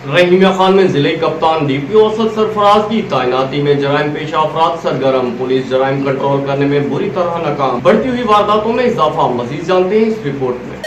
رحیمیہ خان میں ضلع کپتان ڈی پی او اسد سرفراز کی تعیناتی میں جرائم پیشہ افراد سرگرم، پولیس جرائم کنٹرول کرنے میں بری طرح ناکام، بڑھتی ہوئی وارداتوں میں اضافہ، مزید جانتے ہیں اس رپورٹ میں۔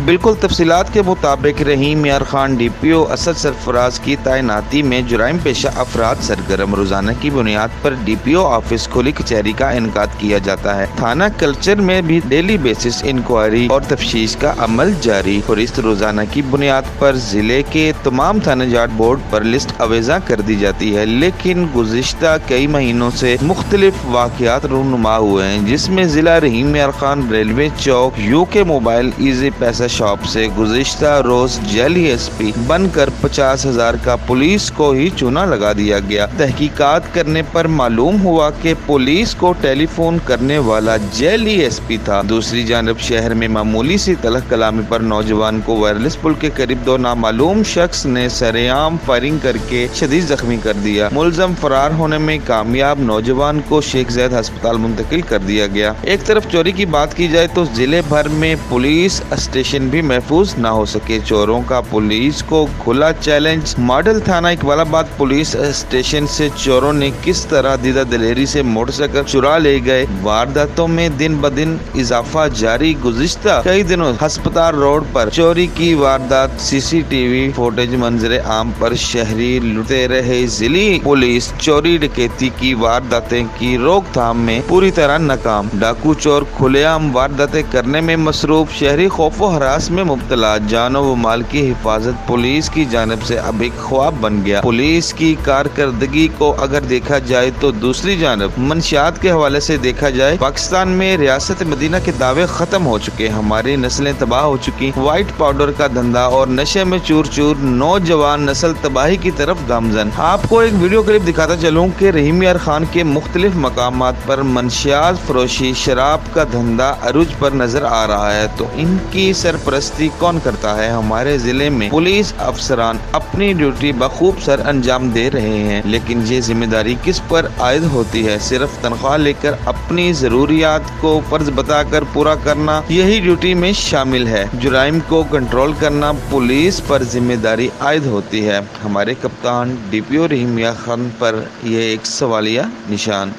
بالکل تفصیلات کے مطابق رحیمیہ خان ڈی پی او اسد سرفراز کی تعیناتی میں جرائم پیشہ افراد سرگرم، روزانہ کی بنیاد پر ڈی پی او آفس کھلی کچہری کا انعقاد کیا جاتا ہے۔ تھانہ کلچر میں بھی ڈیلی بیسس انکوائری اور تفتیش کا عمل جاری، فہرست روزانہ کی بنیاد پر ضلع کے تمام تھانہ جات بورڈ پر لسٹ اویزاں کر دی جاتی ہے، لیکن گزشتہ کئی مہینوں سے مختلف واقعات رونما ہوئے ہیں، جس میں ضلع Rahimia Khan railway Chowk you کے موبائل ایزی پیسہ شاپ سے گزشتہ روز جعلی ایس پی بن کر 50,000 کا پولیس کو ہی چونا لگا دیا گیا۔ تحقیقات کرنے پر معلوم ہوا کہ پولیس کو ٹیلی فون کرنے والا جعلی ایس پی تھا۔ دوسری جانب شہر میں معمولی سی تلخ کلامی پر نوجوان کو وائرلیس پل کے قریب دو نامعلوم شخص نے سرعام فائرنگ کر کے شدید زخمی کر دیا۔ ملزم فرار ہونے میں کامیاب، نوجوان کو شیخ زاید ہسپتال منتقل کر دیا گیا۔ ایک طرف چوری کی بات کی جائے تو ضلع بھر میں پولیس اسٹیشن بھی محفوظ نہ ہو سکے۔ چوروں کا پولیس کو کھلا چیلنج۔ ماڈل تھانہ اقبال آباد پولیس اسٹیشن سے چوروں نے کس طرح دیدہ دلیری سے موٹر سائیکل چرا لے گئے، وارداتوں میں دن بدن اضافہ جاری۔ گزشتہ کئی دنوں ہسپتال روڈ پر چوری کی واردات، سی سی ٹی وی فوٹیج منظر عام پر شہری لٹتے رہے۔ ضلعی پولیس چوری ڈکیتی کی وارداتیں کی روک تھام میں پوری طرح ناکام، ڈاکو چور کھلے عام وارداتیں کرنے میں مصروف، شہری خوف و ہراس میں مبتلا، جان و مال کی حفاظت پولیس کی جانب سے اب ایک خواب بن گیا۔ پولیس کی کارکردگی کو اگر دیکھا جائے تو دوسری جانب منشیات کے حوالے سے دیکھا جائے، پاکستان میں ریاست مدینہ کے دعوے ختم ہو چکے، ہماری نسلیں تباہ ہو چکی، وائٹ پاؤڈر کا دھندا اور نشے میں چور چور، نوجوان نسل تباہی کی طرف گامزن۔ آپ کو ایک ویڈیو کلپ دکھاتا چلوں کہ رحیمیہ خان کے مختلف مقامات پر منشیات فروشی، شراب کا دھندا عروج پر نظر آ رہا ہے، تو ان کی سرپرستی کون کرتا ہے؟ ہمارے ضلع میں پولیس افسران اپنی ڈیوٹی بخوب سر انجام دے رہے ہیں، لیکن یہ ذمہ داری کس پر عائد ہوتی ہے؟ صرف تنخواہ لے کر اپنی ضروریات کو فرض بتا کر پورا کرنا، یہی ڈیوٹی میں شامل ہے۔ جرائم کو کنٹرول کرنا پولیس پر ذمہ داری عائد ہوتی ہے۔ ہمارے کپتان ڈی پی او رحیمیہ خان پر یہ ایک سوالیہ نشان